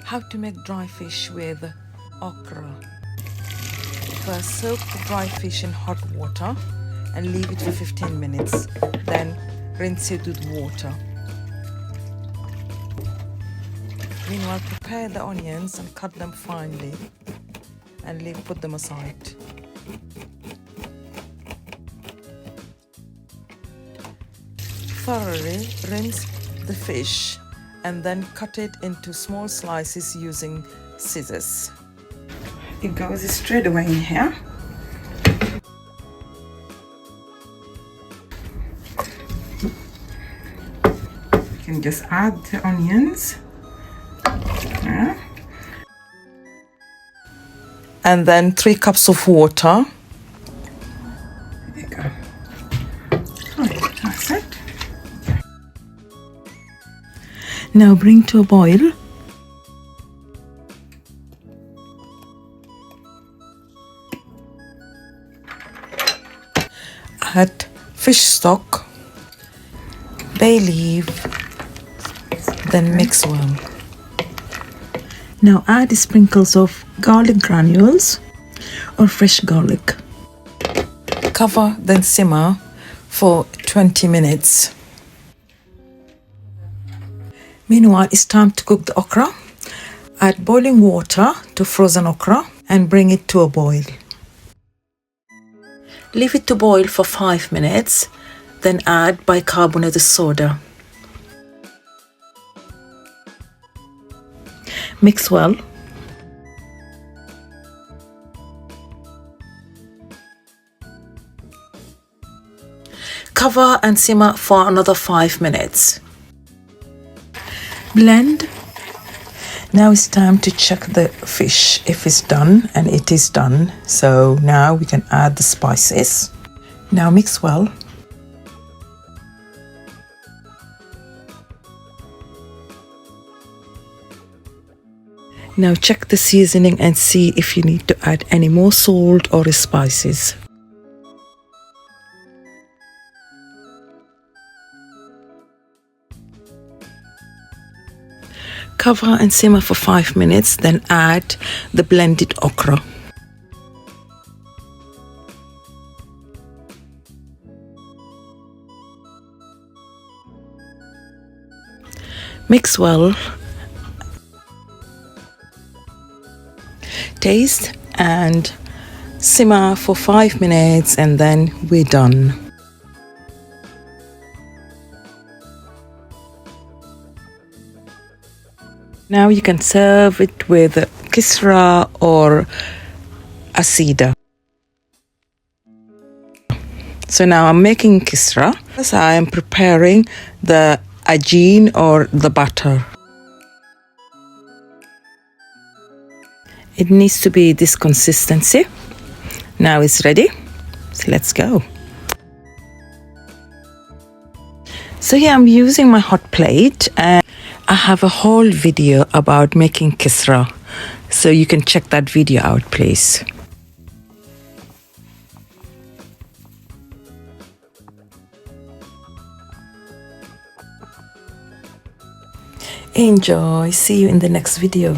How to make dry fish with okra. First, soak the dry fish in hot water and leave it for 15 minutes. Then rinse it with water. Meanwhile, prepare the onions and cut them finely and put them aside. Thoroughly rinse the fish and then cut it into small slices using scissors. It goes straight away in here. You can just add the onions. Yeah. And then 3 cups of water. There you go. Right, that's it. Now bring to a boil. Add fish stock, bay leaf, then mix well. Now add sprinkles of garlic granules or fresh garlic. Cover, then simmer for 20 minutes. Meanwhile, it's time to cook the okra. Add boiling water to frozen okra and bring it to a boil. Leave it to boil for 5 minutes, then add bicarbonate soda. Mix well. Cover and simmer for another 5 minutes. Blend. Now it's time to check the fish if it's done, and it is done. So now we can add the spices. Now mix well. Now check the seasoning and see if you need to add any more salt or spices. Cover and simmer for 5 minutes, then add the blended okra. Mix well. Taste and simmer for 5 minutes, and then we're done. Now you can serve it with kisra or asida. So now I'm making kisra. So I am preparing the ajeen or the batter. It needs to be this consistency. Now it's ready. So let's go. So here I'm using my hot plate, and I have a whole video about making kisra. So you can check that video out, please. Enjoy. See you in the next video.